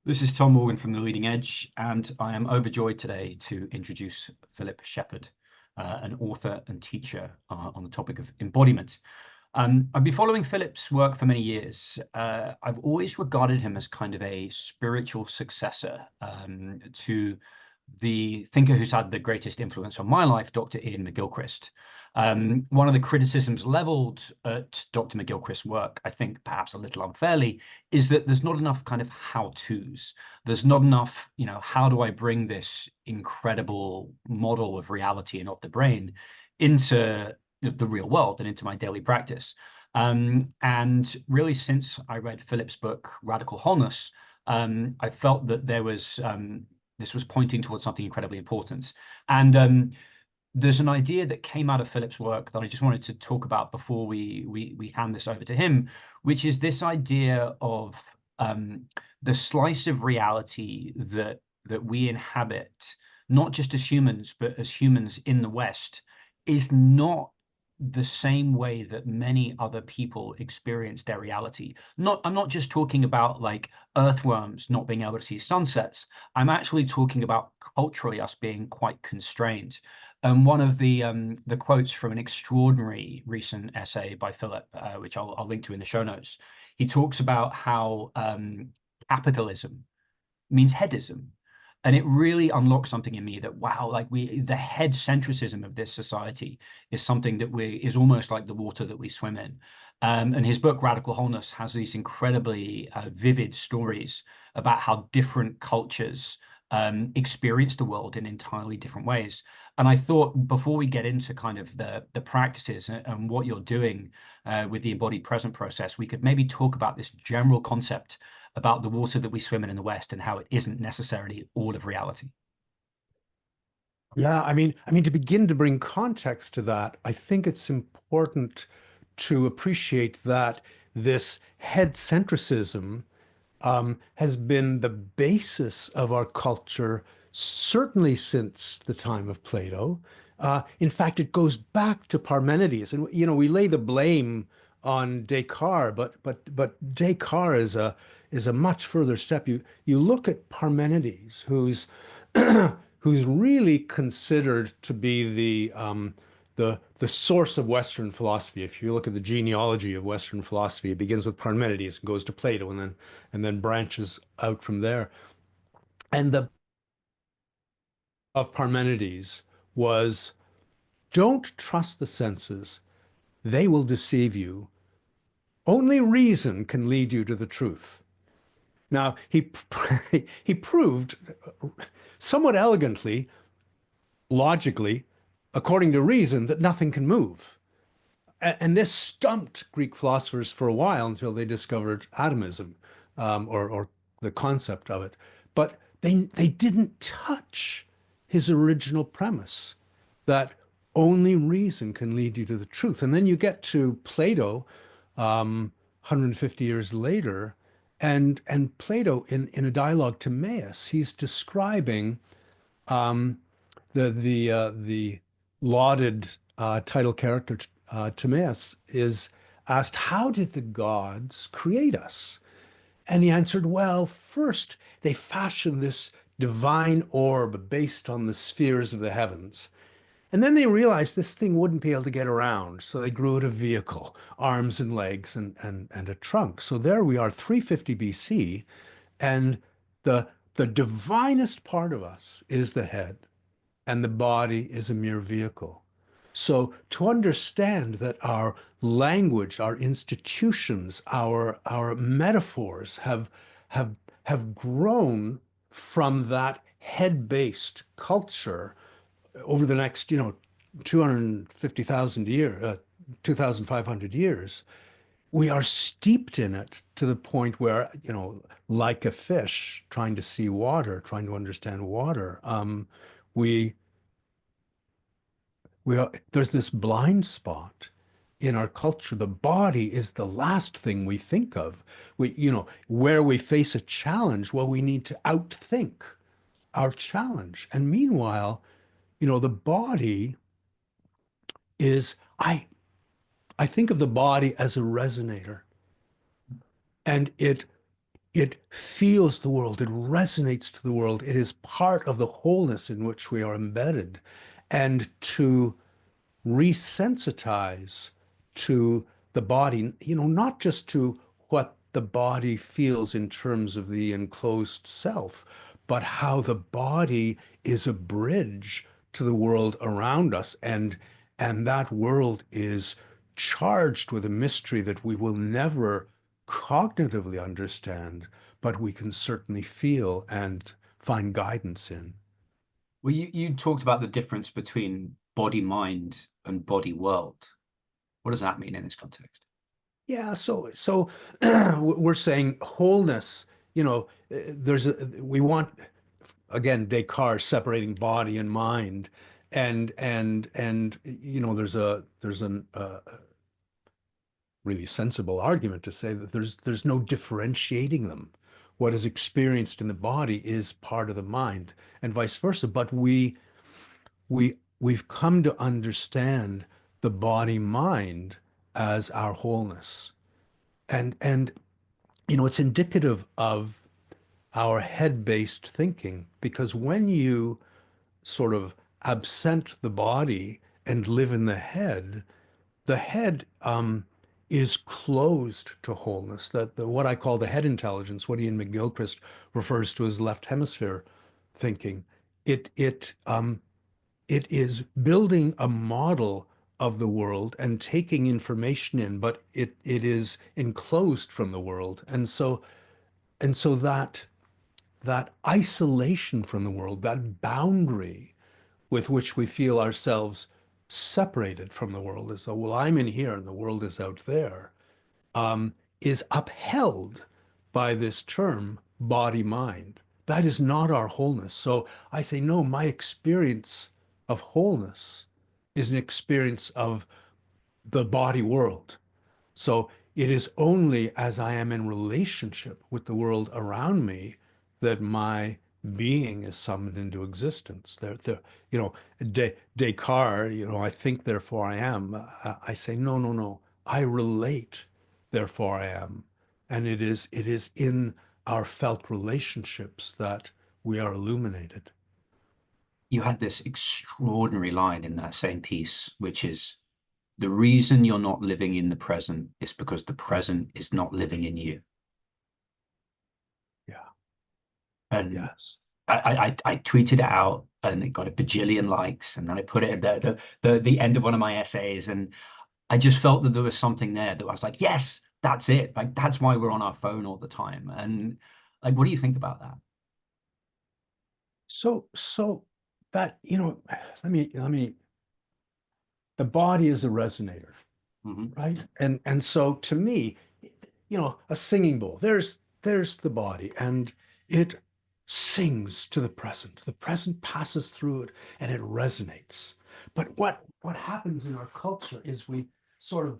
This is Tom Morgan from The Leading Edge, and I am overjoyed today to introduce Philip Shepherd, an author and teacher on the topic of embodiment. I've been following Philip's work for many years. I've always regarded him as kind of a spiritual successor to the thinker who's had the greatest influence on my life, Dr. Iain McGilchrist. One of the criticisms leveled at Dr. McGilchrist's work, I think perhaps a little unfairly, is that there's not enough kind of how-tos. There's not enough, how do I bring this incredible model of reality and of the brain into the real world and into my daily practice. And really, since I read Philip's book, Radical Wholeness, I felt that this was pointing towards something incredibly important. And there's an idea that came out of Philip's work that I just wanted to talk about before we hand this over to him, which is this idea of the slice of reality that we inhabit, not just as humans, but as humans in the West, is not the same way that many other people experience their reality. I'm not just talking about like earthworms not being able to see sunsets. I'm actually talking about culturally us being quite constrained. And one of the quotes from an extraordinary recent essay by Philip, which I'll link to in the show notes, he talks about how capitalism means headism. And it really unlocks something in me that, wow, like the head centricism of this society is something that is almost like the water that we swim in. And his book, Radical Wholeness, has these incredibly vivid stories about how different cultures experience the world in entirely different ways. And I thought before we get into kind of the practices and what you're doing with the embodied present process, we could maybe talk about this general concept about the water that we swim in the West and how it isn't necessarily all of reality. Yeah, I mean, to begin to bring context to that, I think it's important to appreciate that this head centricism has been the basis of our culture, certainly since the time of Plato. In fact, it goes back to Parmenides, and we lay the blame on Descartes, but Descartes is a much further step. You look at Parmenides, who's really considered to be the source of Western philosophy. If you look at the genealogy of Western philosophy, it begins with Parmenides and goes to Plato and then branches out from there. And the of Parmenides was don't trust the senses, they will deceive you. Only reason can lead you to the truth. Now, he proved somewhat elegantly, logically, according to reason, that nothing can move. And this stumped Greek philosophers for a while until they discovered atomism, or the concept of it. But they didn't touch his original premise that only reason can lead you to the truth. And then you get to Plato, 150 years later, and Plato in a dialogue to Timaeus, he's describing the lauded title character Timaeus is asked, how did the gods create us? And he answered, well, first they fashioned this divine orb based on the spheres of the heavens. And then they realized this thing wouldn't be able to get around. So they grew it a vehicle, arms and legs and a trunk. So there we are, 350 BC. And the divinest part of us is the head, and the body is a mere vehicle. So to understand that our language, our institutions, our metaphors have grown from that head-based culture over the next, 250,000 years, 2,500 years, we are steeped in it to the point where, like a fish trying to see water, trying to understand water, we there's this blind spot in our culture. The body is the last thing we think of. Where we face a challenge, well, we need to outthink our challenge. And meanwhile, the body is, I think of the body as a resonator, and it it feels the world, it resonates to the world, it is part of the wholeness in which we are embedded. And to resensitize to the body, not just to what the body feels in terms of the enclosed self, but how the body is a bridge to the world around us. And that world is charged with a mystery that we will never cognitively understand, but we can certainly feel and find guidance in. Well, you talked about the difference between body mind and body world. What does that mean in this context? Yeah, so we're saying wholeness, we want, again, Descartes separating body and mind, and there's an really sensible argument to say that there's no differentiating them. What is experienced in the body is part of the mind, and vice versa. But we've come to understand the body mind as our wholeness. And it's indicative of our head-based thinking, because when you sort of absent the body and live in the head is closed to wholeness. That what I call the head intelligence, what Iain McGilchrist refers to as left hemisphere thinking, it it um, it is building a model of the world and taking information in, but it is enclosed from the world. And so that isolation from the world, that boundary with which we feel ourselves separated from the world, as though, well, I'm in here and the world is out there, is upheld by this term, body mind. That is not our wholeness. So I say, no, my experience of wholeness is an experience of the body world. So it is only as I am in relationship with the world around me that my being is summoned into existence. You know, Descartes, I think, therefore I am. I say, no, no, no. I relate, therefore I am. And it is in our felt relationships that we are illuminated. You had this extraordinary line in that same piece, which is the reason you're not living in the present is because the present is not living in you. Yeah. And Yes. I tweeted it out and it got a bajillion likes. And then I put it at the end of one of my essays. And I just felt that there was something there that I was like, yes, that's it. Like, that's why we're on our phone all the time. And like, what do you think about that? So that, let me, the body is a resonator. Hmm. Right? And so to me, a singing bowl, there's the body and it sings to the present. The present passes through it and it resonates. But what happens in our culture is we sort of,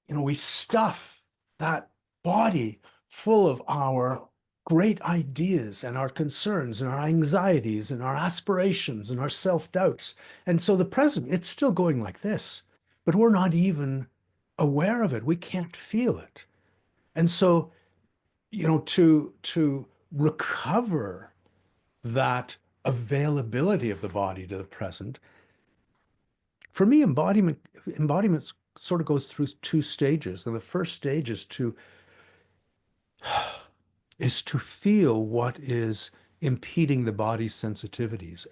we stuff that body full of our great ideas and our concerns and our anxieties and our aspirations and our self-doubts. And so the present, it's still going like this, but we're not even aware of it. We can't feel it. And so, to recover that availability of the body to the present, for me, embodiment sort of goes through two stages. And the first stage is to feel what is impeding the body's sensitivities.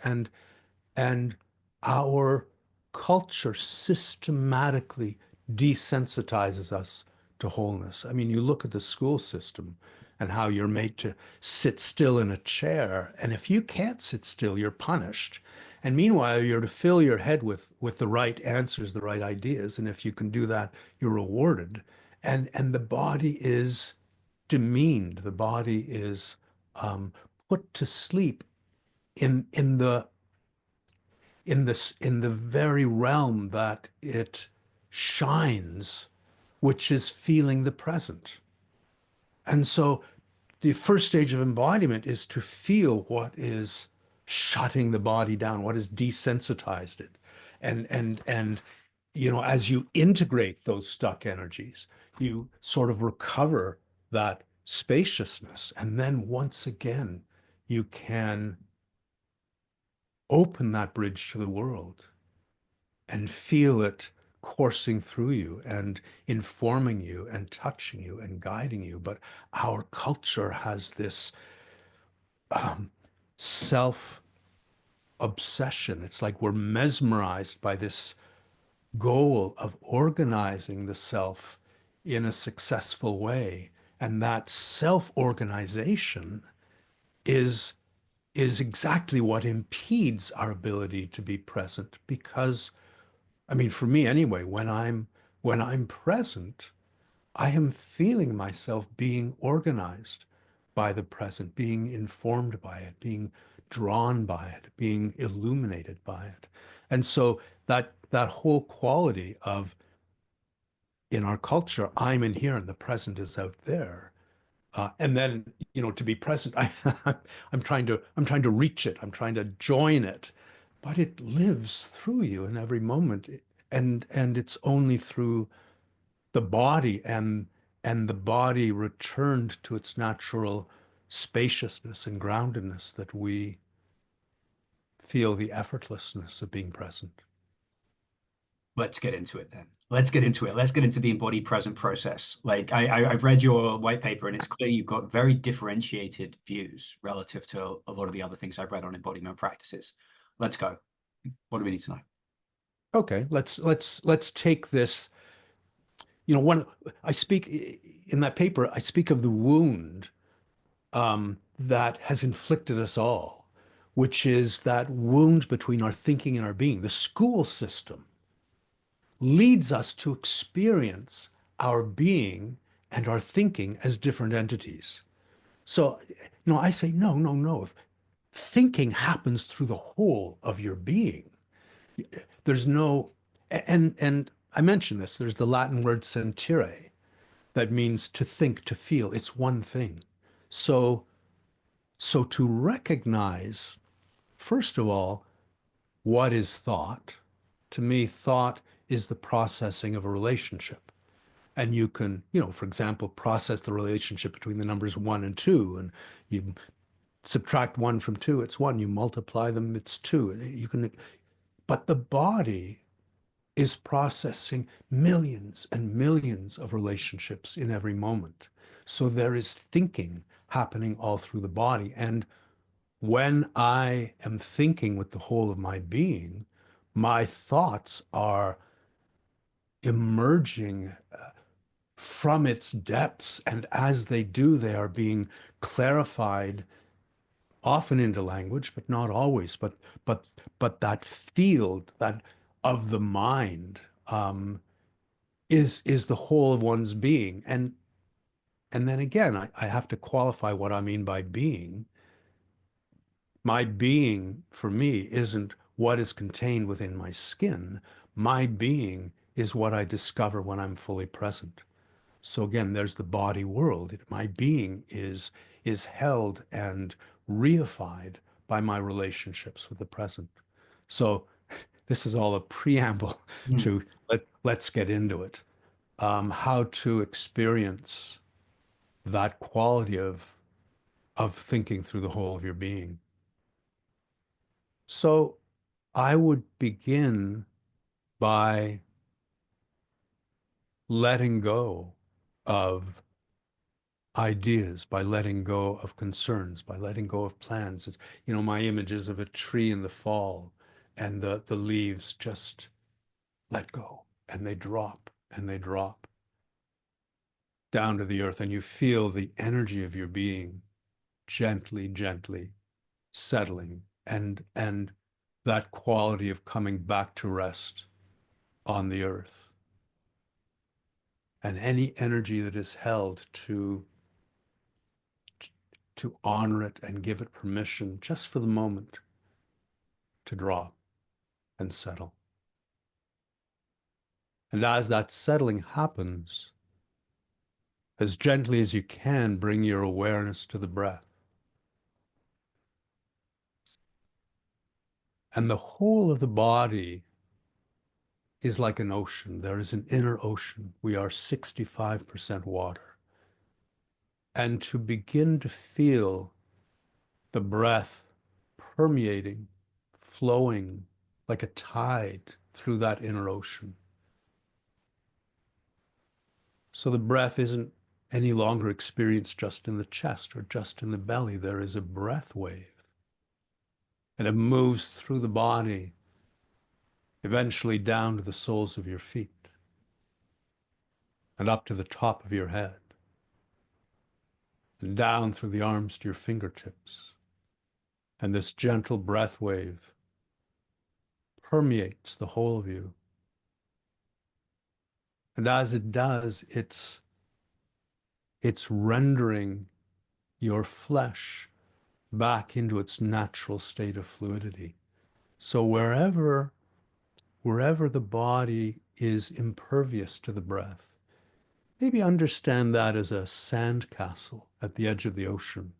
And our culture systematically desensitizes us to wholeness. I mean, you look at the school system and how you're made to sit still in a chair, and if you can't sit still, you're punished. And meanwhile, you're to fill your head with the right answers, the right ideas, and if you can do that, you're rewarded. And the body is demeaned. The body is put to sleep in the very realm that it shines, which is feeling the present. And so the first stage of embodiment is to feel what is shutting the body down, what has desensitized it. And as you integrate those stuck energies, you sort of recover that spaciousness. And then once again, you can open that bridge to the world and feel it coursing through you and informing you and touching you and guiding you. But our culture has this self obsession. It's like we're mesmerized by this goal of organizing the self in a successful way. And that self-organization is is exactly what impedes our ability to be present because I mean for me anyway, when I'm present, I am feeling myself being organized by the present, being informed by it, being drawn by it, being illuminated by it. And so that whole quality of in our culture, I'm in here and the present is out there. And then, to be present, I'm trying to reach it. I'm trying to join it, but it lives through you in every moment. And it's only through the body and the body returned to its natural spaciousness and groundedness that we feel the effortlessness of being present. Let's get into it then. Let's get into it. Let's get into the embodied present process. Like I've read your white paper, and it's clear you've got very differentiated views relative to a lot of the other things I've read on embodiment practices. Let's go. What do we need to know? Okay, let's take this. When I speak in that paper, I speak of the wound that has inflicted us all, which is that wound between our thinking and our being. The school system leads us to experience our being and our thinking as different entities. So, I say, no, no, no. Thinking happens through the whole of your being. There's no, and I mentioned this, there's the Latin word sentire that means to think, to feel. It's one thing. So, so to recognize, first of all, what is thought? To me, thought is the processing of a relationship. And you can, for example, process the relationship between the numbers 1 and 2, and you subtract 1 from 2, it's 1. You multiply them, it's 2. You can, but the body is processing millions and millions of relationships in every moment. So there is thinking happening all through the body. And when I am thinking with the whole of my being, my thoughts are emerging from its depths. And as they do, they are being clarified, often into language, but not always. But but that field that of the mind is the whole of one's being. And then again, I have to qualify what I mean by being. My being for me isn't what is contained within my skin. My being is what I discover when I'm fully present. So again, there's the body world. My being is held and reified by my relationships with the present. So this is all a preamble Hmm. to let's get into it. How to experience that quality of thinking through the whole of your being. So I would begin by letting go of ideas, by letting go of concerns, by letting go of plans. It's, my images of a tree in the fall and the leaves just let go and they drop down to the earth, and you feel the energy of your being gently, gently settling and that quality of coming back to rest on the earth. And any energy that is held to honor it and give it permission just for the moment to drop and settle. And as that settling happens, as gently as you can, bring your awareness to the breath. And the whole of the body is like an ocean. There is an inner ocean. We are 65% water. and to begin to feel the breath permeating, flowing like a tide through that inner ocean. So the breath isn't any longer experienced just in the chest or just in the belly. There is a breath wave, and it moves through the body, eventually down to the soles of your feet and up to the top of your head and down through the arms to your fingertips. And this gentle breath wave permeates the whole of you. And as it does, it's rendering your flesh back into its natural state of fluidity. So wherever the body is impervious to the breath, maybe understand that as a sandcastle at the edge of the ocean.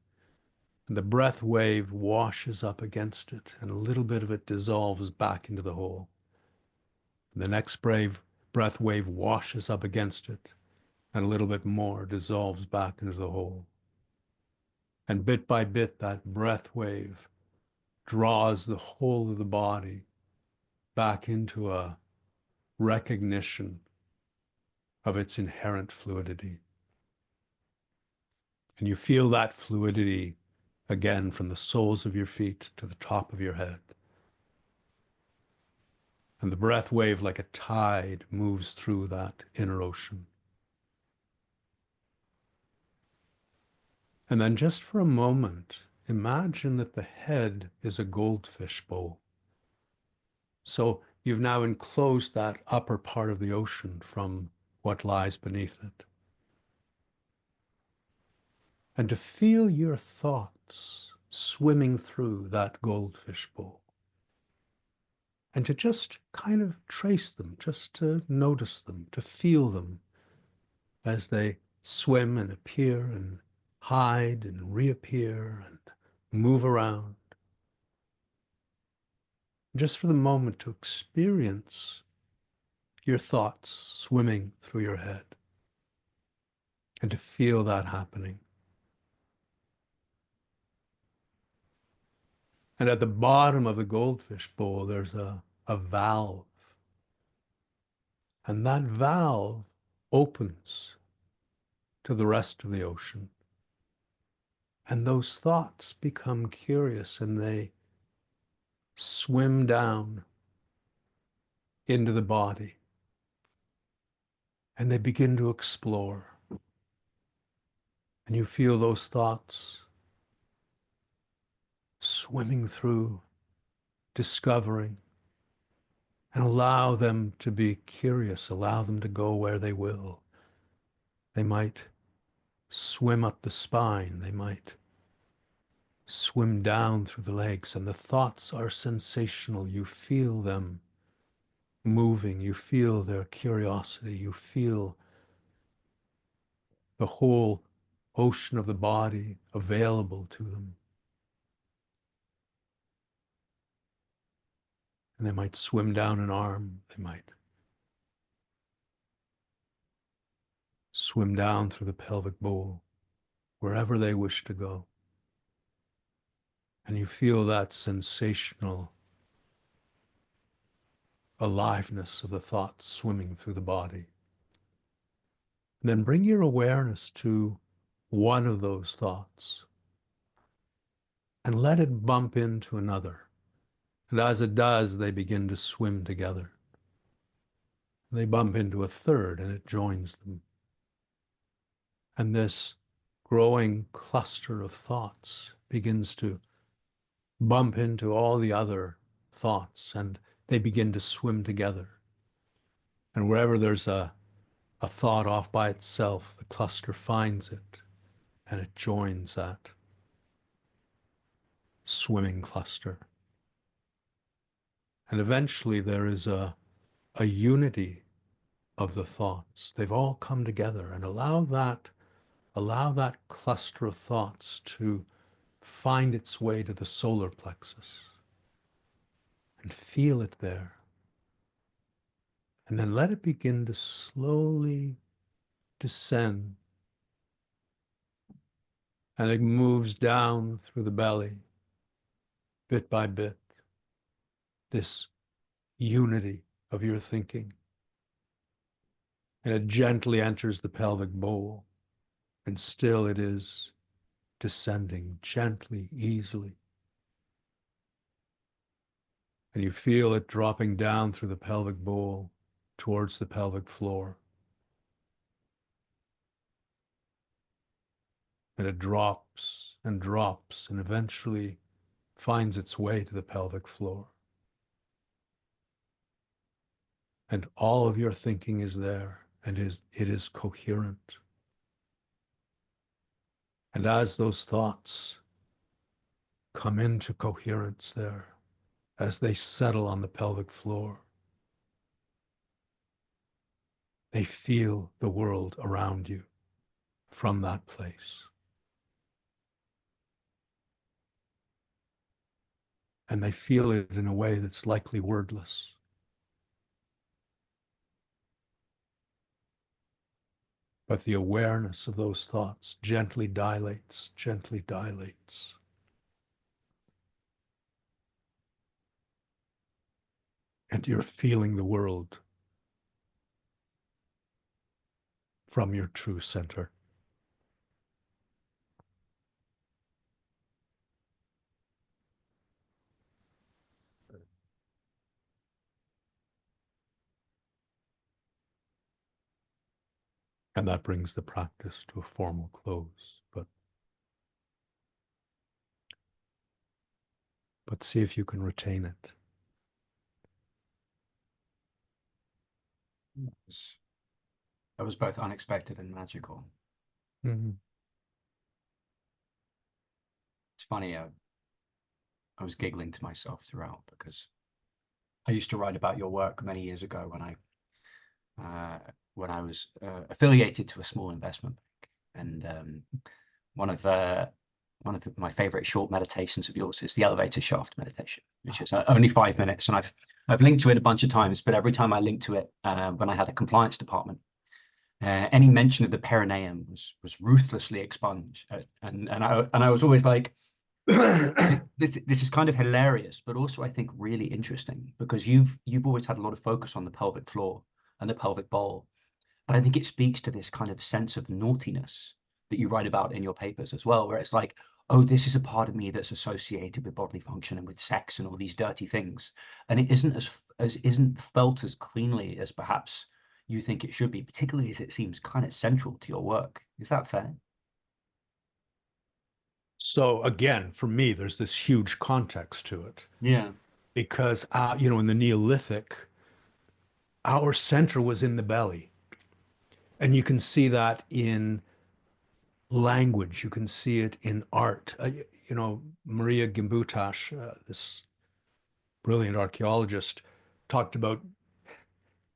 And the breath wave washes up against it, and a little bit of it dissolves back into the hole. And the next breath wave washes up against it, and a little bit more dissolves back into the hole. And bit by bit, that breath wave draws the whole of the body back into a recognition of its inherent fluidity. And you feel that fluidity again from the soles of your feet to the top of your head. And the breath wave, like a tide, moves through that inner ocean. And then just for a moment, imagine that the head is a goldfish bowl. So you've now enclosed that upper part of the ocean from what lies beneath it. And to feel your thoughts swimming through that goldfish bowl. And to just kind of trace them, just to notice them, to feel them as they swim and appear and hide and reappear and move around. Just for the moment to experience your thoughts swimming through your head and to feel that happening. And at the bottom of the goldfish bowl, there's a valve. And that valve opens to the rest of the ocean. And those thoughts become curious and they swim down into the body. And they begin to explore. And you feel those thoughts swimming through, discovering, and allow them to be curious, allow them to go where they will. They might swim up the spine, they might swim down through the legs, and the thoughts are sensational. You feel them moving, you feel their curiosity, you feel the whole ocean of the body available to them. And they might swim down an arm, they might swim down through the pelvic bowl, wherever they wish to go. And you feel that sensational aliveness of the thoughts swimming through the body. And then bring your awareness to one of those thoughts and let it bump into another. And as it does, they begin to swim together. They bump into a third and it joins them. And this growing cluster of thoughts begins to bump into all the other thoughts and they begin to swim together. And wherever there's a thought off by itself, the cluster finds it and it joins that swimming cluster. And eventually there is a unity of the thoughts. They've all come together, and allow that cluster of thoughts to find its way to the solar plexus and feel it there. And then let it begin to slowly descend and it moves down through the belly, bit by bit, this unity of your thinking. And it gently enters the pelvic bowl, and still it is descending gently, easily. And you feel it dropping down through the pelvic bowl towards the pelvic floor. And it drops and drops and eventually finds its way to the pelvic floor. And all of your thinking is there, and it is coherent. And as those thoughts come into coherence there, as they settle on the pelvic floor, they feel the world around you from that place. And they feel it in a way that's likely wordless. But the awareness of those thoughts gently dilates, gently dilates. And you're feeling the world from your true center. And that brings the practice to a formal close. But see if you can retain it. That was both unexpected and magical. Mm-hmm. It's funny, I was giggling to myself throughout because I used to write about your work many years ago when I was affiliated to a small investment bank, and one of my favorite short meditations of yours is the elevator shaft meditation, which is only 5 minutes, and I've linked to it a bunch of times. But every time I linked to it, when I had a compliance department, any mention of the perineum was ruthlessly expunged, and I was always like, this is kind of hilarious, but also I think really interesting because you've always had a lot of focus on the pelvic floor and the pelvic bowl, and I think it speaks to this kind of sense of naughtiness that you write about in your papers as well, where it's like, oh, this is a part of me that's associated with bodily function and with sex and all these dirty things, and it isn't as isn't felt as cleanly as perhaps you think it should be, particularly as it seems kind of central to your work. Is that fair? So again, for me, there's this huge context to it Yeah. because, in the Neolithic, our center was in the belly. And you can see that in language. You can see it in art. Maria Gimbutas, this brilliant archaeologist, talked about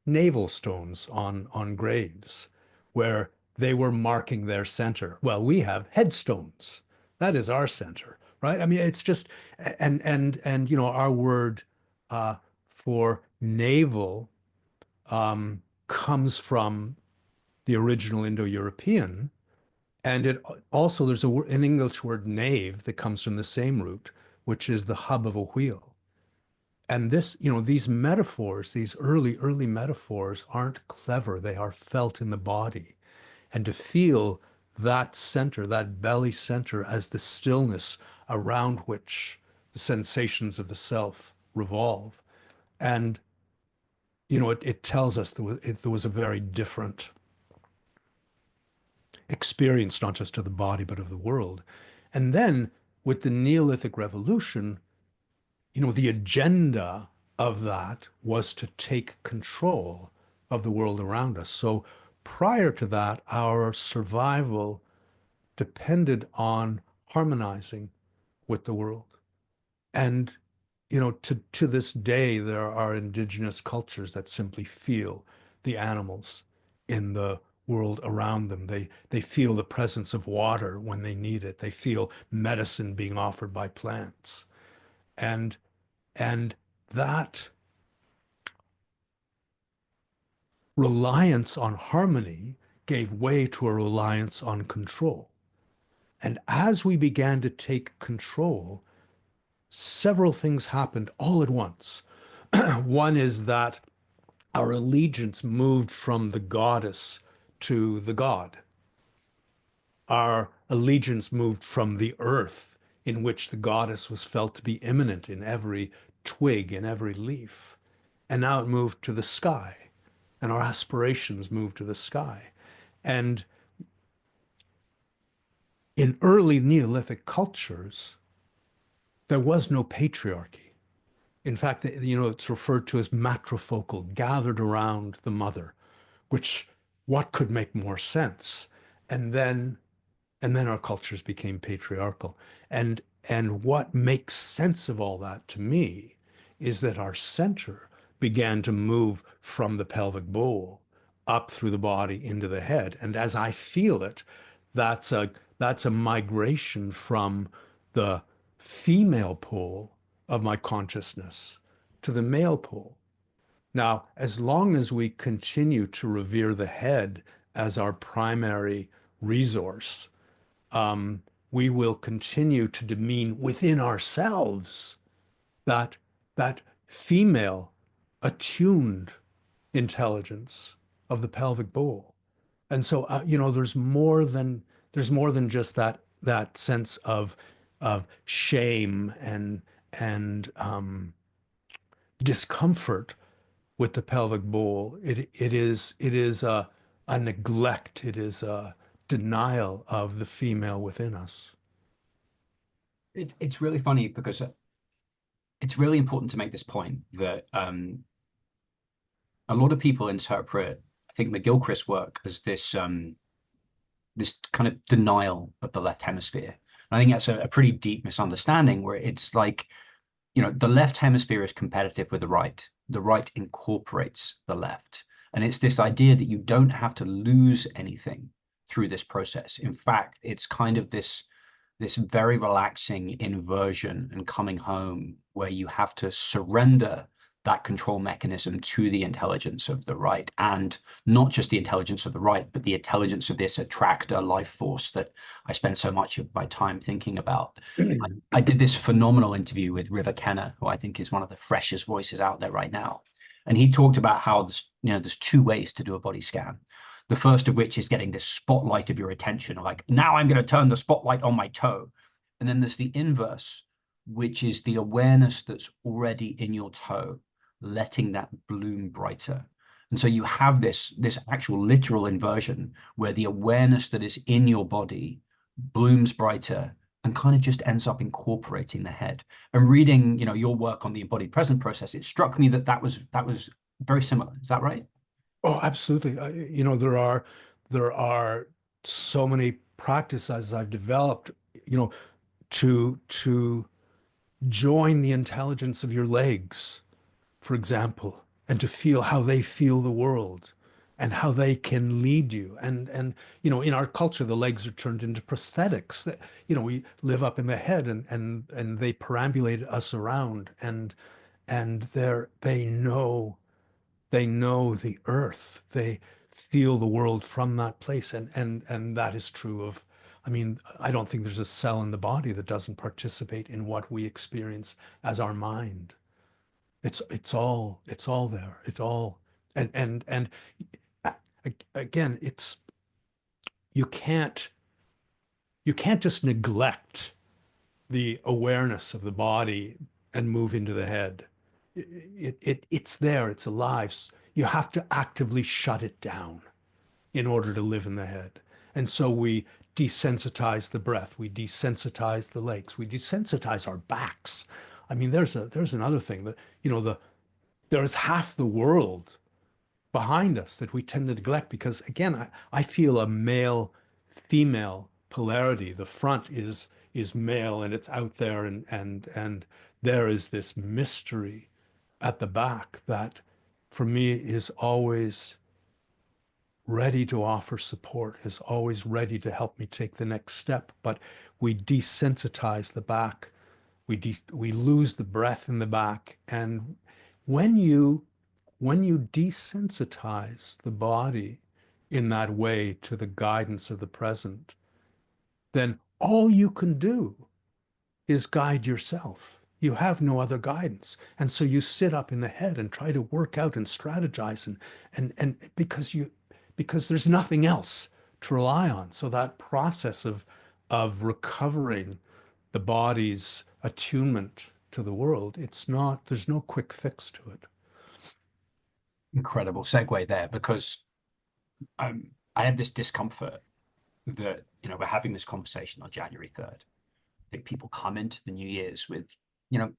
navel stones on graves where they were marking their center. Well, we have headstones. That is our center, right? I mean, it's just our word uh, for navel comes from the original Indo-European, and it also there's an English word nave that comes from the same root, which is the hub of a wheel. And these metaphors, these early metaphors aren't clever. They are felt in the body. And to feel that center, that belly center, as the stillness around which the sensations of the self revolve. And, it tells us there was a very different experience, not just of the body, but of the world. And then with the Neolithic Revolution, the agenda of that was to take control of the world around us. So prior to that, our survival depended on harmonizing with the world. And, to this day, there are indigenous cultures that simply feel the animals in the world around them. They feel the presence of water when they need it. They feel medicine being offered by plants. And and that reliance on harmony gave way to a reliance on control. And as we began to take control, several things happened all at once. One is that our allegiance moved from the goddess to the god. Our allegiance moved from the earth, in which the goddess was felt to be immanent in every twig, in every leaf. And now it moved to the sky, and our aspirations moved to the sky. And in early Neolithic cultures, there was no patriarchy. In fact, it's referred to as matrifocal, gathered around the mother, which what could make more sense? And then and then our cultures became patriarchal. And what makes sense of all that to me is that our center began to move from the pelvic bowl up through the body into the head. And as I feel it, that's a that's a migration from the female pole of my consciousness to the male pole. Now, as long as we continue to revere the head as our primary resource, um, we will continue to demean within ourselves that that female attuned intelligence of the pelvic bowl. And so, there's more than just that sense of shame and discomfort with the pelvic bowl. It is a neglect. It is a denial of the female within us. It's really funny because it's really important to make this point that a lot of people interpret, I think, McGilchrist's work as this kind of denial of the left hemisphere. And I think that's a pretty deep misunderstanding where it's like, the left hemisphere is competitive with the right. The right incorporates the left. And it's this idea that you don't have to lose anything through this process. In fact, it's kind of this very relaxing inversion and coming home where you have to surrender that control mechanism to the intelligence of the right, and not just the intelligence of the right, but the intelligence of this attractor life force that I spend so much of my time thinking about. I did this phenomenal interview with River Kenner, who I think is one of the freshest voices out there right now. And he talked about how there's two ways to do a body scan. The first of which is getting this spotlight of your attention, like, now I'm going to turn the spotlight on my toe. And then there's the inverse, which is the awareness that's already in your toe, letting that bloom brighter. And so you have this actual literal inversion where the awareness that is in your body blooms brighter and kind of just ends up incorporating the head. And reading, your work on the embodied present process, it struck me that was very similar. Is that right? Oh, absolutely. There are so many practices I've developed, to join the intelligence of your legs, for example, and to feel how they feel the world and how they can lead you. And in our culture, the legs are turned into prosthetics that, we live up in the head and they perambulate us around and they know the earth. They feel the world from that place. And that is true of, I mean, I don't think there's a cell in the body that doesn't participate in what we experience as our mind. It's all there. It's all and again, you can't you can't just neglect the awareness of the body and move into the head. It's there, it's alive. You have to actively shut it down in order to live in the head. And so we desensitize the breath, we desensitize the legs, we desensitize our backs. I mean, there's another thing that, there's half the world behind us that we tend to neglect because, again, I feel a male female polarity. The front is male and it's out there, and there is this mystery at the back that for me is always ready to offer support, is always ready to help me take the next step. But we desensitize the back. We lose the breath in the back. And when you desensitize the body in that way to the guidance of the present, then all you can do is guide yourself. You have no other guidance. And so you sit up in the head and try to work out and strategize and because there's nothing else to rely on. So that process of recovering the body's attunement to the world, it's not, there's no quick fix to it. Incredible segue there, because I have this discomfort that, we're having this conversation on January 3rd. I think people come into the New Year's with,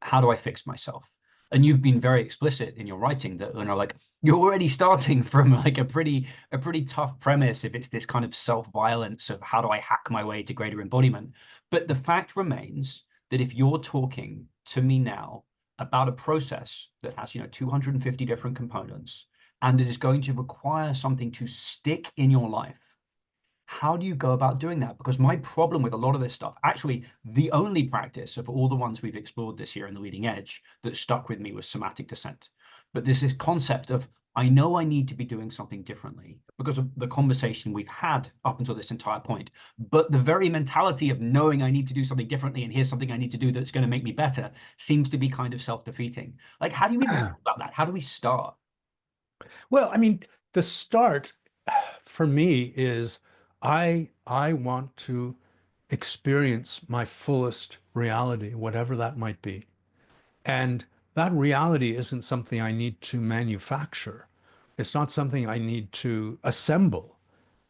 how do I fix myself? And you've been very explicit in your writing that, like, you're already starting from like a pretty tough premise if it's this kind of self-violence of how do I hack my way to greater embodiment. But the fact remains that if you're talking to me now about a process that has, 250 different components, and it is going to require something to stick in your life, how do you go about doing that? Because my problem with a lot of this stuff, actually, the only practice of all the ones we've explored this year in the leading edge that stuck with me was somatic descent. But there's this concept of, I know I need to be doing something differently because of the conversation we've had up until this entire point. But the very mentality of knowing I need to do something differently and here's something I need to do that's going to make me better seems to be kind of self-defeating. Like, how do you even think about that? How do we start? Well, I mean, the start for me is I want to experience my fullest reality, whatever that might be. And that reality isn't something I need to manufacture. It's not something I need to assemble.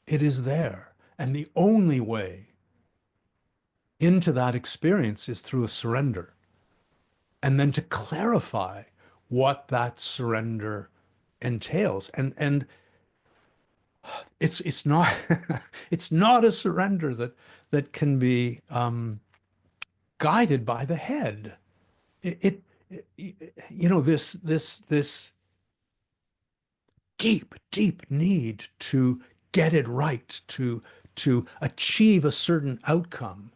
It is there. And the only way into that experience is through a surrender. And then to clarify what that surrender entails. And it's not it's not a surrender that can be guided by the head. This deep need to get it right, to achieve a certain outcome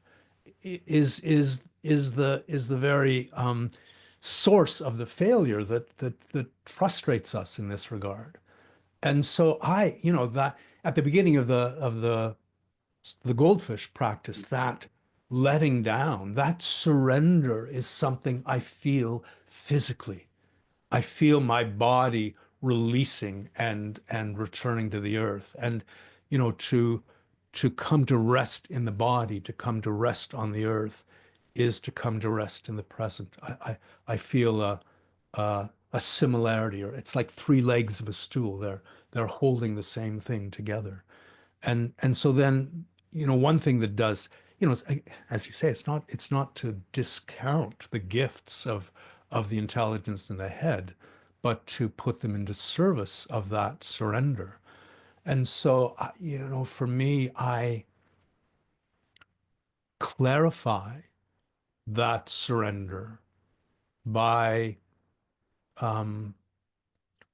is the very source of the failure that frustrates us in this regard. And so that at the beginning of the goldfish practice, that letting down, that surrender is something I feel physically. I feel my body releasing and returning to the earth. And to come to rest in the body, to come to rest on the earth, is to come to rest in the present. I feel a similarity, or it's like three legs of a stool. They're holding the same thing together. And so then, one thing that does, as you say, it's not to discount the gifts of the intelligence in the head, but to put them into service of that surrender. And so, for me, I clarify that surrender by um,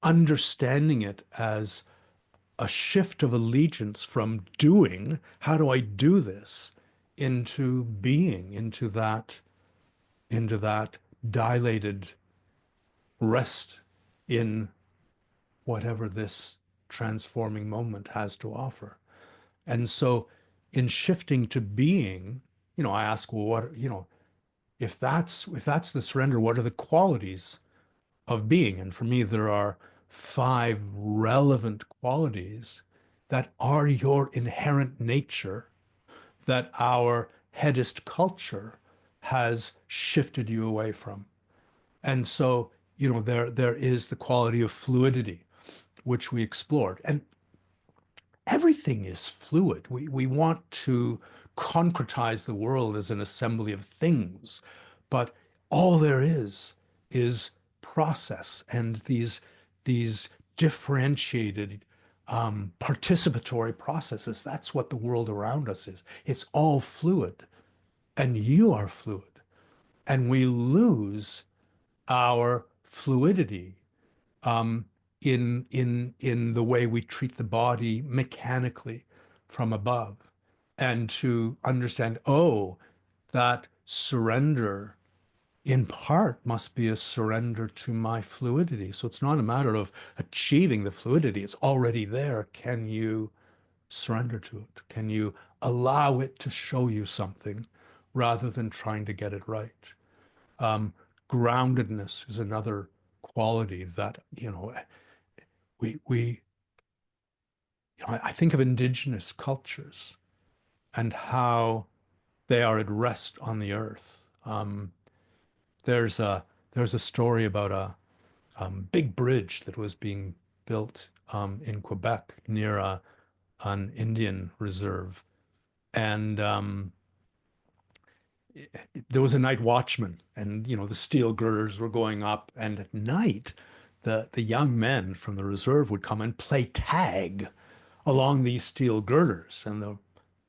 understanding it as a shift of allegiance from doing, how do I do this, into being, into that dilated rest in whatever this transforming moment has to offer. And so in shifting to being, I ask, well, if that's the surrender, what are the qualities of being? And for me, there are five relevant qualities that are your inherent nature that our headist culture has shifted you away from. And so, there is the quality of fluidity, which we explored. And everything is fluid. We want to concretize the world as an assembly of things, but all there is process and these differentiated participatory processes. That's what the world around us is. It's all fluid, and you are fluid. And we lose our fluidity um, in the way we treat the body mechanically from above, and to understand, oh, that surrender in part must be a surrender to my fluidity. So it's not a matter of achieving the fluidity; it's already there. Can you surrender to it? Can you allow it to show you something rather than trying to get it right. Um, Groundedness is another quality that, we I think of indigenous cultures and how they are at rest on the earth. There's a there's a story about a big bridge that was being built in Quebec near an Indian reserve, and there was a night watchman, and the steel girders were going up, and at night, the young men from the reserve would come and play tag along these steel girders, and the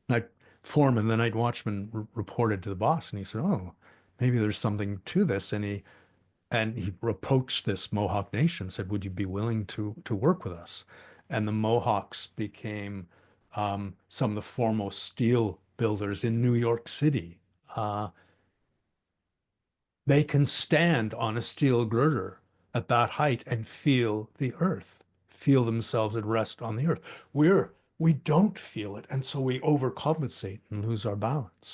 night foreman, the night watchman, reported to the boss, and he said, "Oh, maybe there's something to this," and he approached this Mohawk nation, said, "Would you be willing to work with us?" And the Mohawks became some of the foremost steel builders in New York City. Uh, they can stand on a steel girder at that height and feel the earth, feel themselves at rest on the earth. We don't feel it, and so we overcompensate and lose our balance.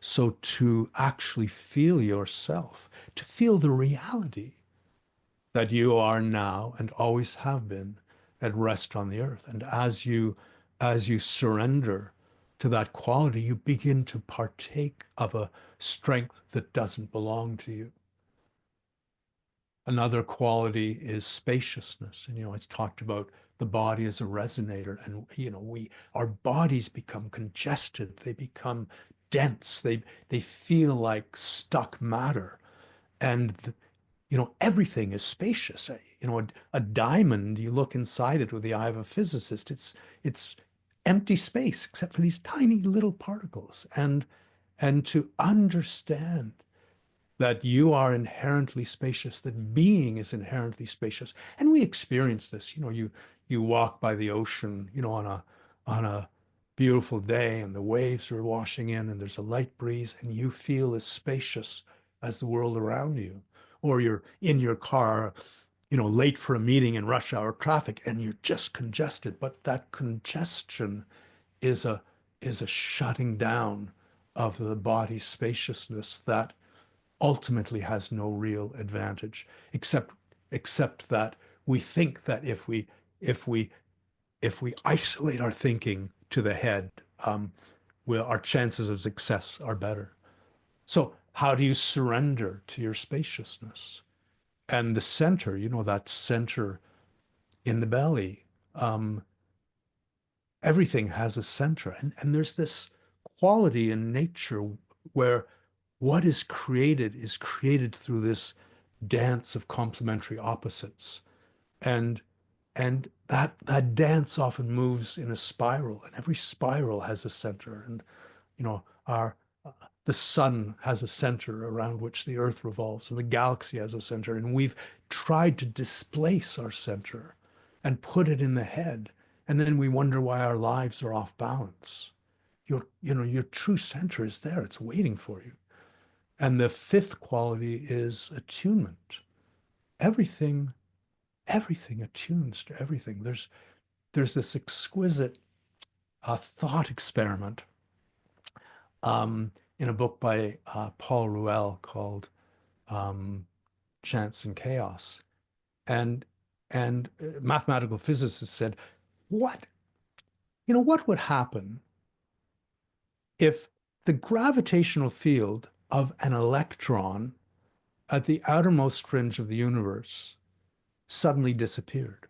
So to actually feel yourself, to feel the reality that you are now and always have been at rest on the earth. And as you surrender to that quality, you begin to partake of a strength that doesn't belong to you. Another quality is spaciousness. And it's talked about the body as a resonator. And our bodies become congested, they become dense, they feel like stuck matter. And everything is spacious. A diamond, you look inside it with the eye of a physicist, it's empty space except for these tiny little particles. And to understand that you are inherently spacious, that being is inherently spacious. And we experience this. You walk by the ocean, on a beautiful day, and the waves are washing in, and there's a light breeze, and you feel as spacious as the world around you. Or you're in your car, late for a meeting in rush hour traffic, and you're just congested. But that congestion is a shutting down of the body's spaciousness that ultimately has no real advantage, except that we think that if we isolate our thinking to the head, our chances of success are better. So how do you surrender to your spaciousness? And the center, that center in the belly, um, everything has a center. And there's this quality in nature where what is created through this dance of complementary opposites. And that dance often moves in a spiral, and every spiral has a center. And our the sun has a center around which the earth revolves, and the galaxy has a center. And we've tried to displace our center and put it in the head. And then we wonder why our lives are off balance. Your true center is there. It's waiting for you. And the fifth quality is attunement. Everything, everything attunes to everything. There's this exquisite thought experiment in a book by Paul Ruel called um, Chance and Chaos. And mathematical physicists said, what, what would happen if the gravitational field of an electron at the outermost fringe of the universe suddenly disappeared?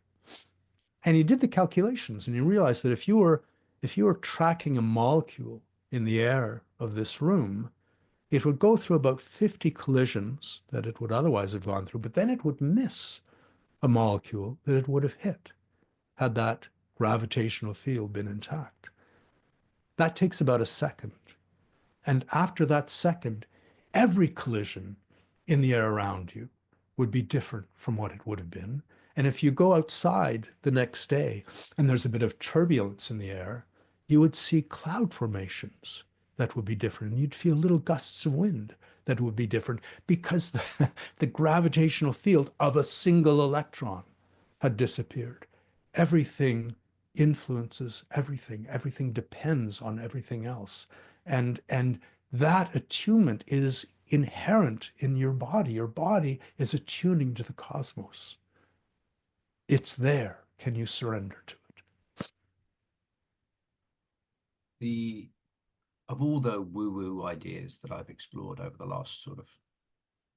And he did the calculations, and he realized that if you were tracking a molecule in the air of this room, it would go through about 50 collisions that it would otherwise have gone through, but then it would miss a molecule that it would have hit had that gravitational field been intact. That takes about a second. And after that second, every collision in the air around you would be different from what it would have been. And if you go outside the next day and there's a bit of turbulence in the air, you would see cloud formations that would be different. And you'd feel little gusts of wind that would be different because the gravitational field of a single electron had disappeared. Everything influences everything. Everything depends on everything else. And that attunement is inherent in your body. Your body is attuning to the cosmos. It's there. Can you surrender to it? Of all the woo-woo ideas that I've explored over the last sort of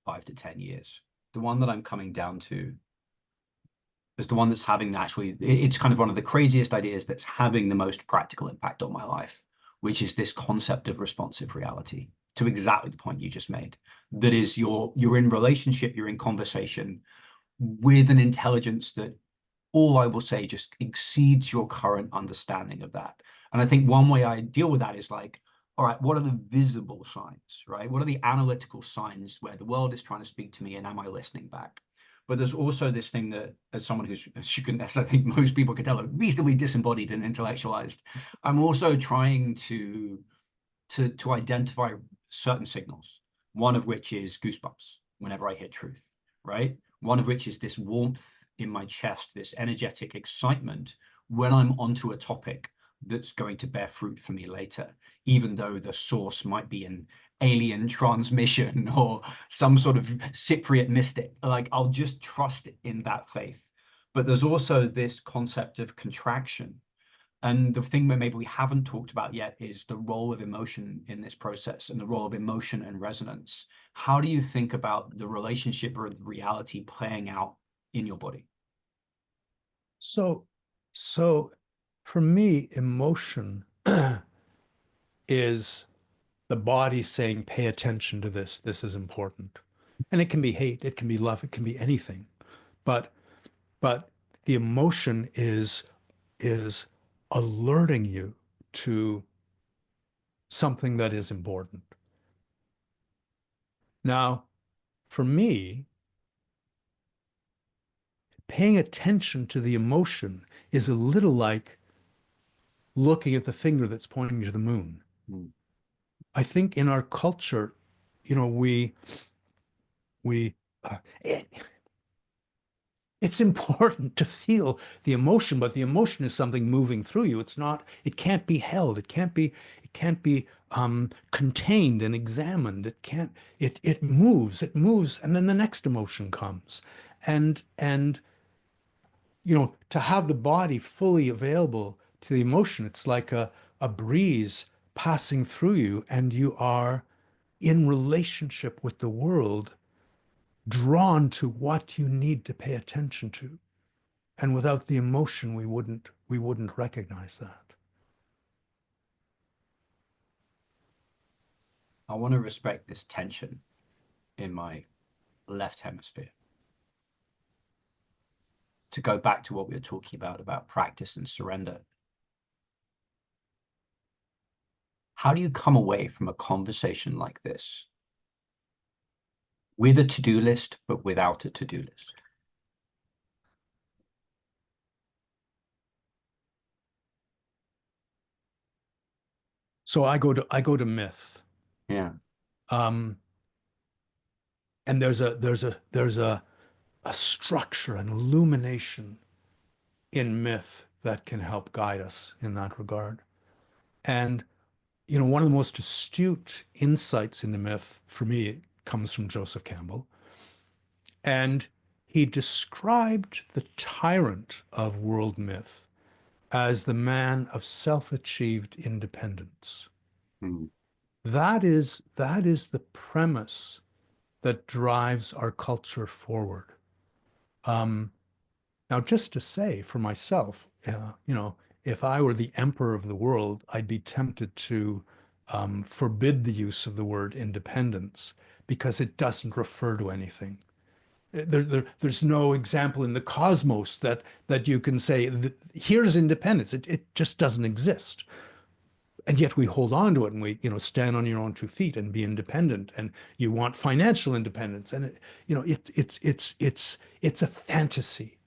5 to 10 years, the one that I'm coming down to is the one that's having actually, it's kind of one of the craziest ideas that's having the most practical impact on my life, which is this concept of responsive reality, to exactly the point you just made. That is, you're in relationship, you're in conversation with an intelligence that, all I will say, just exceeds your current understanding of that. And I think one way I deal with that is like, all right, what are the visible signs, right? What are the analytical signs where the world is trying to speak to me, and am I listening back? But there's also this thing that, as someone who's, as I think most people can tell, are reasonably disembodied and intellectualized, I'm also trying to identify certain signals. One of which is goosebumps whenever I hear truth, right? One of which is this warmth in my chest, this energetic excitement when I'm onto a topic that's going to bear fruit for me later, even though the source might be an alien transmission or some sort of Cypriot mystic. Like, I'll just trust in that faith. But there's also this concept of contraction. And the thing that maybe we haven't talked about yet is the role of emotion in this process, and the role of emotion and resonance. How do you think about the relationship or the reality playing out in your body? So for me, emotion is the body saying, pay attention to this. This is important. And it can be hate, it can be love, it can be anything. But but the emotion is alerting you to something that is important. Now, for me, paying attention to the emotion is a little like looking at the finger that's pointing to the moon. Mm. I think in our culture, you know, we it, it's important to feel the emotion, but the emotion is something moving through you. It's not, it can't be held. It can't be contained and examined. It moves, and then the next emotion comes. And you know, to have the body fully available to the emotion, it's like a breeze passing through you, and you are in relationship with the world, drawn to what you need to pay attention to. And without the emotion, we wouldn't recognize that. I want to respect this tension in my left hemisphere. To go back to what we were talking about practice and surrender. How do you come away from a conversation like this with a to-do list, but without a to-do list? So I go to myth. Yeah. Um, and there's a structure, an illumination in myth that can help guide us in that regard. And you know, one of the most astute insights into myth for me comes from Joseph Campbell. And he described the tyrant of world myth as the man of self-achieved independence. Mm. That is the premise that drives our culture forward. Um, Now, just to say for myself, you know, if I were the emperor of the world, I'd be tempted to forbid the use of the word independence because it doesn't refer to anything. There's no example in the cosmos that you can say, here's independence. It just doesn't exist. And yet we hold on to it, and we, you know, stand on your own 2 feet and be independent. And you want financial independence. And you know, it's a fantasy.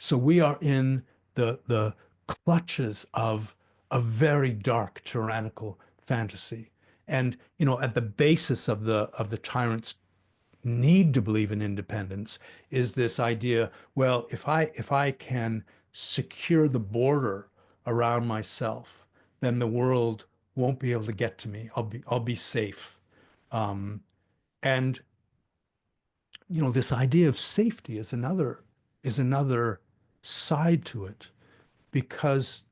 So we are in the clutches of a very dark tyrannical fantasy. And you know, at the basis of the tyrant's need to believe in independence is this idea, well, if I can secure the border around myself, then the world won't be able to get to me. I'll be safe. Um, and this idea of safety is another side to it, because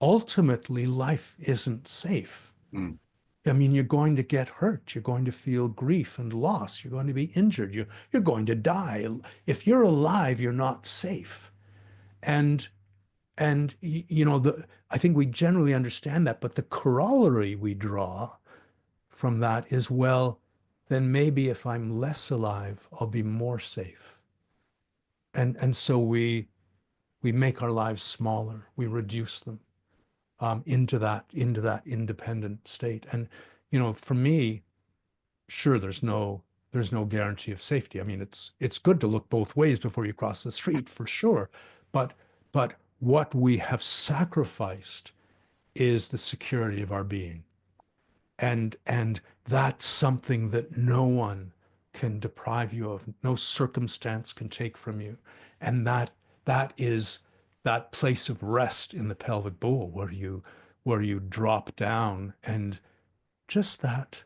ultimately life isn't safe. Mm. I mean, you're going to get hurt. You're going to feel grief and loss. You're going to be injured. You're going to die. If you're alive, you're not safe. And I think we generally understand that, but the corollary we draw from that is, well, then maybe if I'm less alive, I'll be more safe. And so we make our lives smaller. We reduce them into that independent state. And for me, sure, there's no guarantee of safety. I mean, it's good to look both ways before you cross the street, for sure. But what we have sacrificed is the security of our being. And that's something that no one can deprive you of, no circumstance can take from you. And that is that place of rest in the pelvic bowl where you drop down, and just that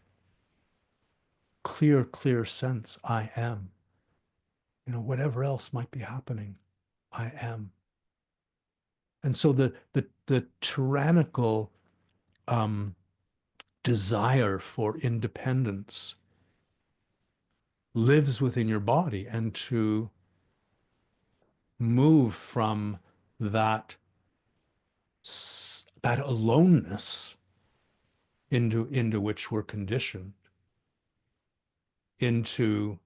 clear sense, I am. Whatever else might be happening, I am. And so the tyrannical um, desire for independence lives within your body, and to move from that aloneness into which we're conditioned, into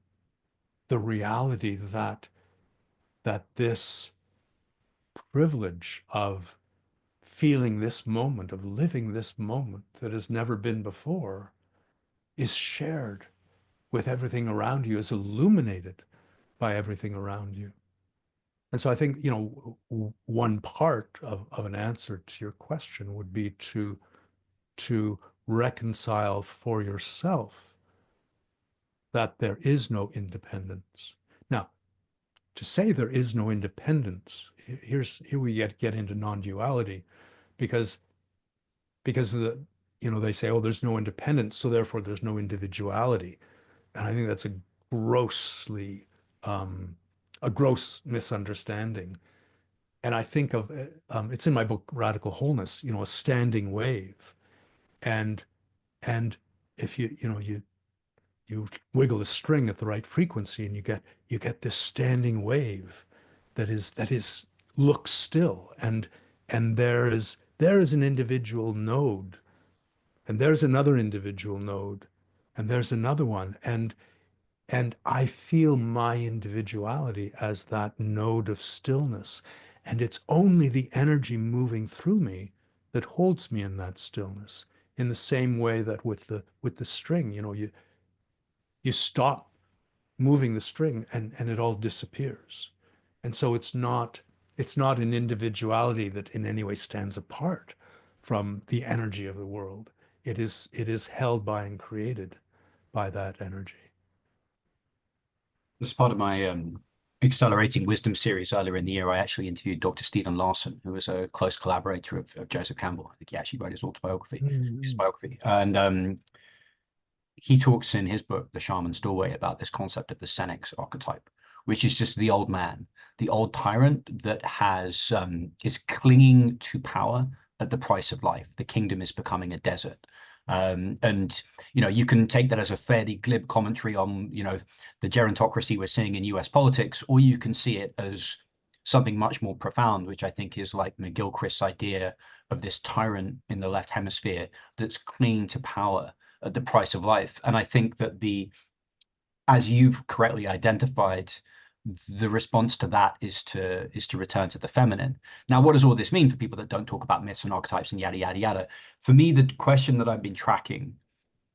the reality that this privilege of feeling this moment, of living this moment that has never been before, is shared with everything around you, is illuminated by everything around you. And so I think, one part of an answer to your question would be to reconcile for yourself that there is no independence. Now, to say there is no independence, here we get into non-duality, because they say, oh, there's no independence, so therefore there's no individuality. And I think that's grossly a gross misunderstanding. And I think of it's in my book Radical Wholeness, a standing wave. And and if you wiggle a string at the right frequency, and you get this standing wave that is looks still, and there is an individual node, and there's another individual node, and there's another one, and I feel my individuality as that node of stillness. And it's only the energy moving through me that holds me in that stillness. In the same way that with the string, you stop moving the string, and it all disappears. And so it's not an individuality that in any way stands apart from the energy of the world. It is held by and created by that energy. As part of my Accelerating Wisdom series earlier in the year, I actually interviewed Dr. Stephen Larson, who was a close collaborator of Joseph Campbell. I think he actually wrote his autobiography, his Mm-hmm. biography. And he talks in his book, The Shaman's Doorway, about this concept of the Senex archetype, which is just the old man, the old tyrant that is clinging to power at the price of life. The kingdom is becoming a desert. And you can take that as a fairly glib commentary on the gerontocracy we're seeing in US politics, or you can see it as something much more profound, which I think is like McGilchrist's idea of this tyrant in the left hemisphere that's clinging to power at the price of life. And I think that as you've correctly identified, the response to that is to return to the feminine. Now, what does all this mean for people that don't talk about myths and archetypes and yada yada yada? For me, the question that I've been tracking,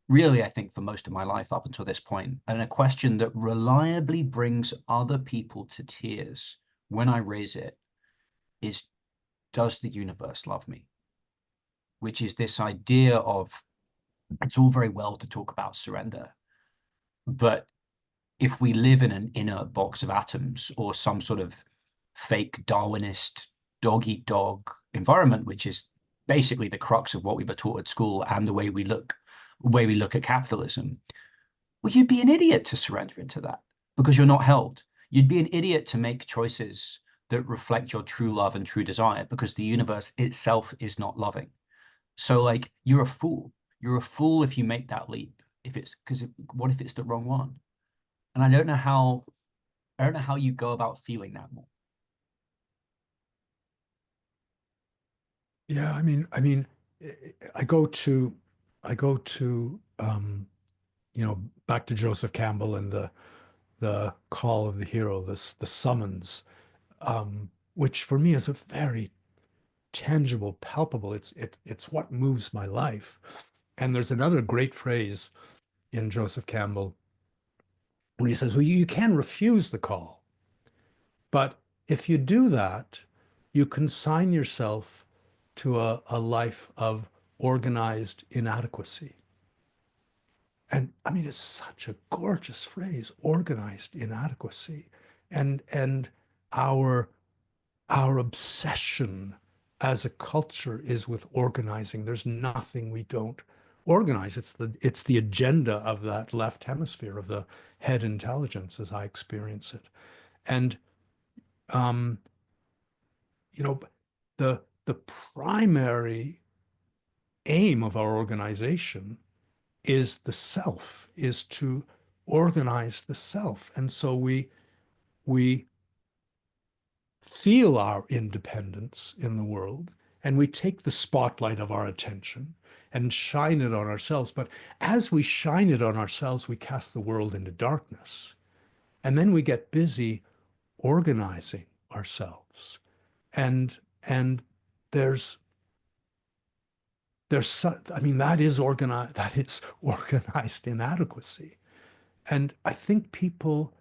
really, I think for most of my life up until this point, and a question that reliably brings other people to tears when I raise it, is, does the universe love me? Which is this idea of, it's all very well to talk about surrender, but if we live in an inert box of atoms, or some sort of fake Darwinist dog-eat-dog environment, which is basically the crux of what we were taught at school and the way we look at capitalism, well, you'd be an idiot to surrender into that because you're not held. You'd be an idiot to make choices that reflect your true love and true desire because the universe itself is not loving. So, like, you're a fool. You're a fool if you make that leap. If it's because what if it's the wrong one? And I don't know how you go about feeling that more. Yeah, I mean, I go to, I go to, back to Joseph Campbell and the call of the hero, this the summons, which for me is a very tangible, palpable. It's what moves my life. And there's another great phrase in Joseph Campbell when he says, "Well, you can refuse the call, but if you do that, you consign yourself to a life of organized inadequacy." And I mean, it's such a gorgeous phrase, organized inadequacy. And our our obsession as a culture is with organizing. There's nothing we don't organize. It's the agenda of that left hemisphere of the head intelligence as I experience it. And um, you know, the primary aim of our organization is the self, is to organize the self. And so we feel our independence in the world and we take the spotlight of our attention and shine it on ourselves. But as we shine it on ourselves, we cast the world into darkness. And then we get busy organizing ourselves. And there's I mean, that is organized inadequacy. And I think people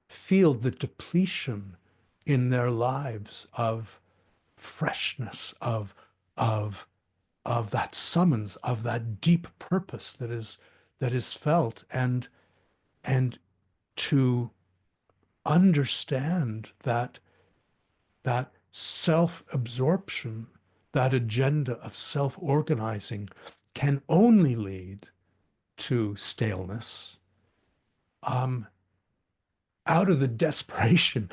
feel the depletion in their lives of freshness, of of that summons, of that deep purpose that is felt, and to understand that self-absorption, that agenda of self-organizing can only lead to staleness, um, out of the desperation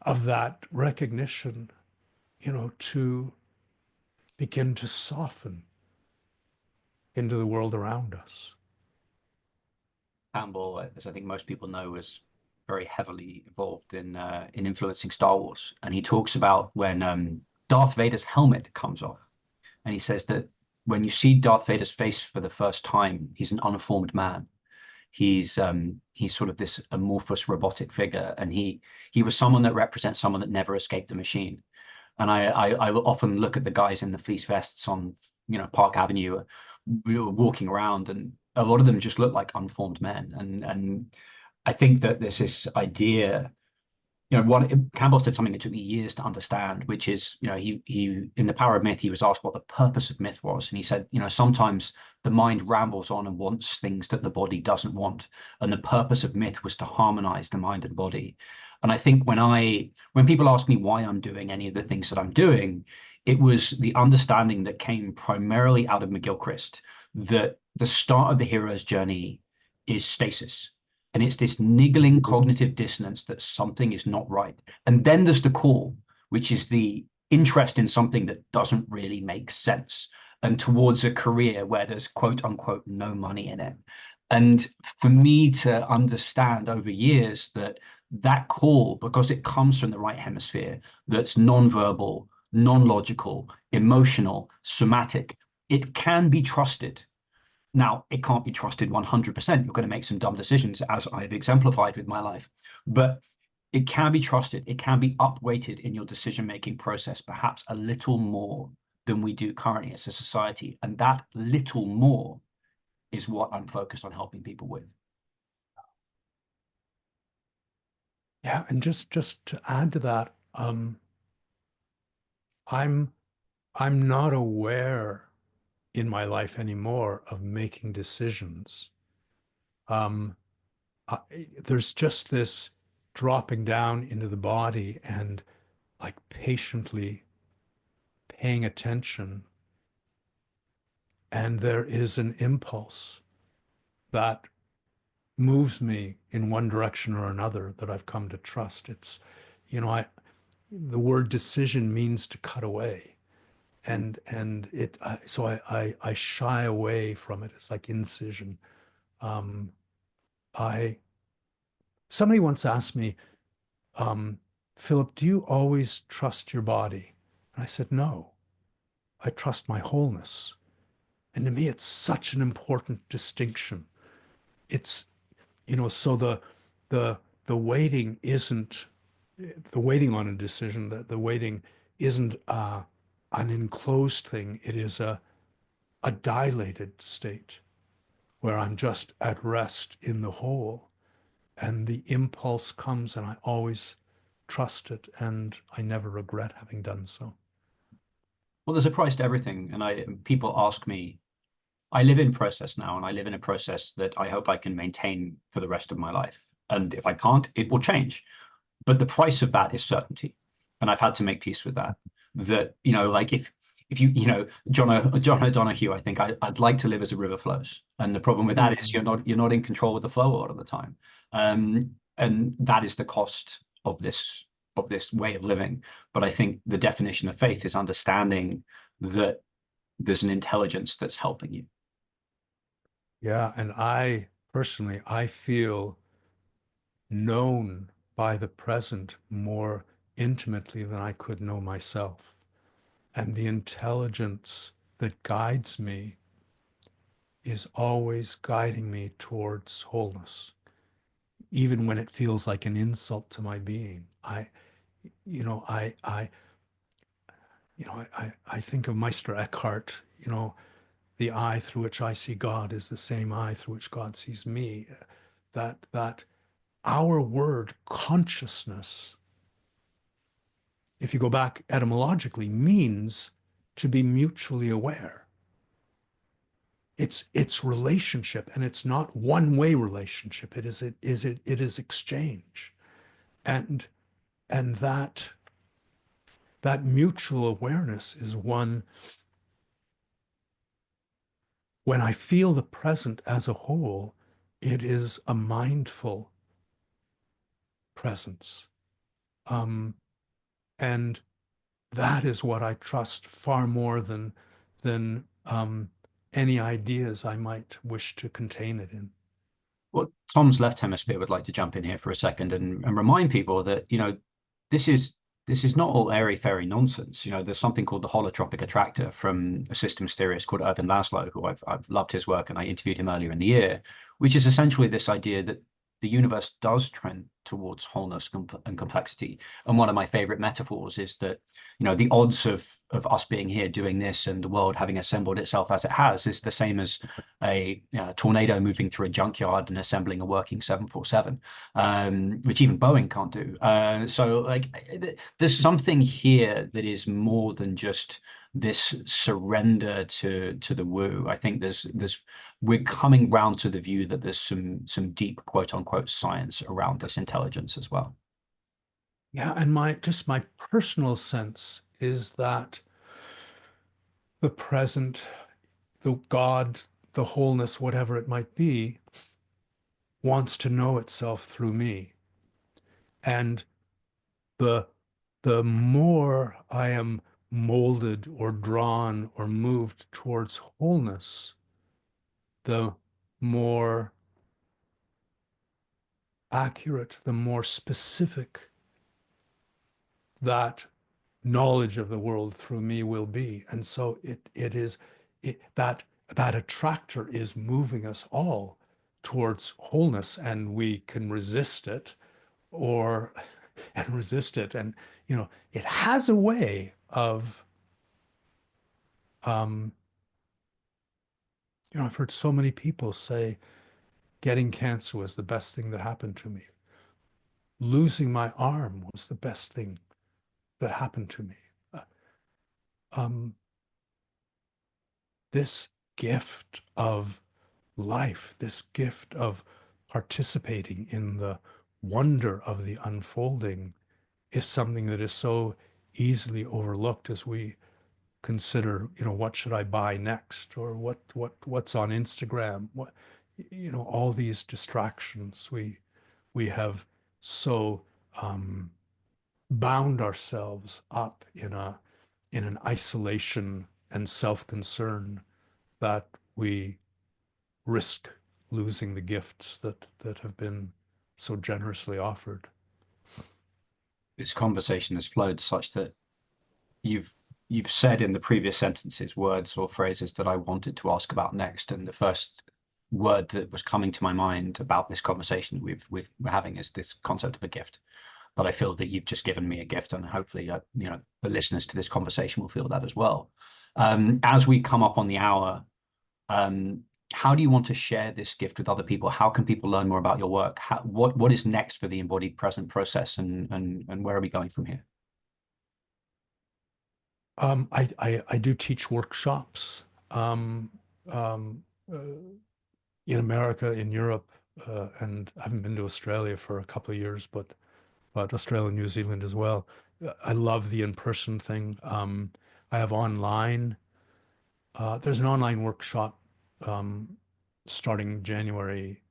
of that recognition, to begin to soften into the world around us. Campbell, as I think most people know, was very heavily involved in influencing Star Wars, and he talks about when Darth Vader's helmet comes off, and he says that when you see Darth Vader's face for the first time, he's an unformed man. He's sort of this amorphous robotic figure, and he was someone that represents someone that never escaped the machine. And I will often look at the guys in the fleece vests on Park Avenue, we were walking around, and a lot of them just look like unformed men. And I think that there's this idea, one Campbell said something that took me years to understand, which is, he in The Power of Myth, he was asked what the purpose of myth was, and he said, sometimes the mind rambles on and wants things that the body doesn't want, and the purpose of myth was to harmonize the mind and body. And I think when people ask me why I'm doing any of the things that I'm doing, it was the understanding that came primarily out of McGilchrist, that the start of the hero's journey is stasis. And it's this niggling cognitive dissonance that something is not right. And then there's the call, which is the interest in something that doesn't really make sense, and towards a career where there's quote unquote no money in it. And for me to understand over years that call, because it comes from the right hemisphere, that's non-verbal, non-logical, emotional, somatic, it can be trusted. Now, it can't be trusted 100%. You're going to make some dumb decisions, as I've exemplified with my life, but it can be trusted. It can be upweighted in your decision-making process, perhaps a little more than we do currently as a society. And that little more is what I'm focused on helping people with. Yeah, and just to add to that, I'm I'm not aware in my life anymore of making decisions. Um, there's just this dropping down into the body and like patiently paying attention, and there is an impulse that moves me in one direction or another that I've come to trust. It's, I the word decision means to cut away. And so I shy away from it. It's like incision. Um, I Somebody once asked me, um, Philip, do you always trust your body? And I said, no, I trust my wholeness. And to me, it's such an important distinction. It's, so the the waiting isn't the waiting on a decision, the waiting isn't an enclosed thing. It is a dilated state where I'm just at rest in the whole. And the impulse comes, and I always trust it, and I never regret having done so. Well, there's a price to everything, and people ask me. I live in process now, and I live in a process that I hope I can maintain for the rest of my life. And if I can't, it will change. But the price of that is certainty, and I've had to make peace with that. That like if you John O'Donoghue, I think I'd like to live as a river flows, and the problem with that is you're not in control of the flow a lot of the time, and that is the cost of this way of living. But I think the definition of faith is understanding that there's an intelligence that's helping you. Yeah, and I personally, I feel known by the present more intimately than I could know myself. And the intelligence that guides me is always guiding me towards wholeness, even when it feels like an insult to my being. You know, I think of Meister Eckhart, the eye through which I see God is the same eye through which God sees me. That our word consciousness, if you go back etymologically, means to be mutually aware. It's relationship, and it's not one-way relationship. It is exchange. And and that mutual awareness is one. When I feel the present as a whole, it is a mindful presence. Um, and that is what I trust far more than any ideas I might wish to contain it in. Well, Tom's left hemisphere would like to jump in here for a second and remind people that, this is this is not all airy fairy nonsense. There's something called the holotropic attractor from a systems theorist called Ervin Laszlo, who I've loved his work, and I interviewed him earlier in the year, which is essentially this idea that the universe does trend towards wholeness and complexity. And one of my favorite metaphors is that, the odds of us being here doing this and the world having assembled itself as it has is the same as a tornado moving through a junkyard and assembling a working 747, which even Boeing can't do. So like there's something here that is more than just this surrender to the woo. I think we're coming round to the view that there's some deep quote unquote science around this intelligence as well. Yeah, and my personal sense is that the present, the God, the wholeness, whatever it might be, wants to know itself through me. And the the more I am molded or drawn or moved towards wholeness, the more accurate, the more specific that knowledge of the world through me will be. And so it is that attractor is moving us all towards wholeness, and we can resist it or and resist it. And it has a way of um, I've heard so many people say getting cancer was the best thing that happened to me. Losing my arm was the best thing that happened to me. Uh, Um, this gift of life, this gift of participating in the wonder of the unfolding is something that is so easily overlooked as we consider, what should I buy next, or what's on Instagram, all these distractions. We have so bound ourselves up in an isolation and self-concern that we risk losing the gifts that have been so generously offered. This conversation has flowed such that you've you've said in the previous sentences words or phrases that I wanted to ask about next, and the first word that was coming to my mind about this conversation we're having is this concept of a gift. That I feel that you've just given me a gift, and hopefully, the listeners to this conversation will feel that as well. As we come up on the hour, um, how do you want to share this gift with other people? How can people learn more about your work? What is next for the embodied present process, and where are we going from here? I do teach workshops um, uh, in America, in Europe, and I haven't been to Australia for a couple of years, but Australia and New Zealand as well. I love the in-person thing. I have online. There's an online workshop um, starting January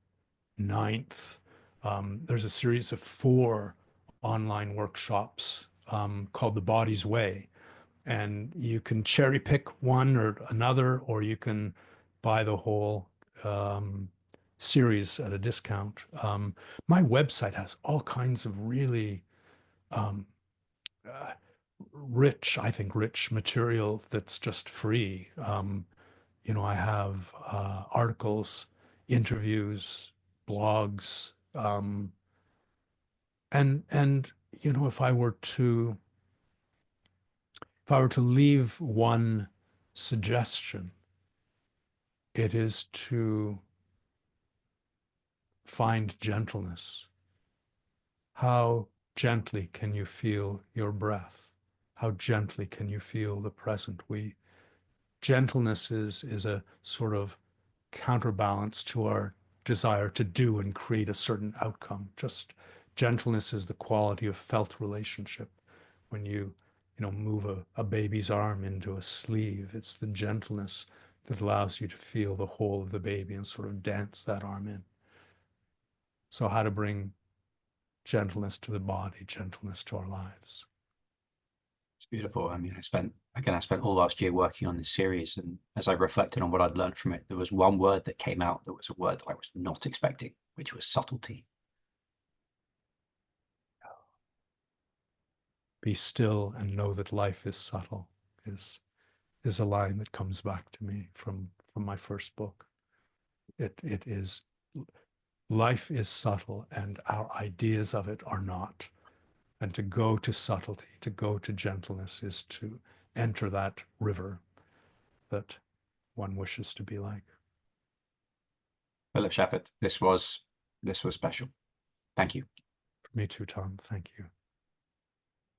9th. There's a series of 4 online workshops called The Body's Way. And you can cherry pick one or another, or you can buy the whole um, series at a discount. My website has all kinds of really um, uh, I think, rich material that's just free. I have articles, interviews, blogs, and if I were to leave one suggestion, it is to find gentleness. How gently can you feel your breath? How gently can you feel the present? Gentleness is a sort of counterbalance to our desire to do and create a certain outcome. Just gentleness is the quality of felt relationship. When you move a baby's arm into a sleeve, it's the gentleness that allows you to feel the whole of the baby and sort of dance that arm in. So how to bring gentleness to the body, gentleness to our lives. It's beautiful. I mean, I spent all last year working on this series, and as I reflected on what I'd learned from it, there was one word that came out that was a word that I was not expecting, which was subtlety. Be still and know that life is subtle is a line that comes back to me from my first book. It is life is subtle and our ideas of it are not. And to go to subtlety, to go to gentleness is to enter that river that one wishes to be like. Philip Shepherd, this was special. Thank you. Me too, Tom. Thank you.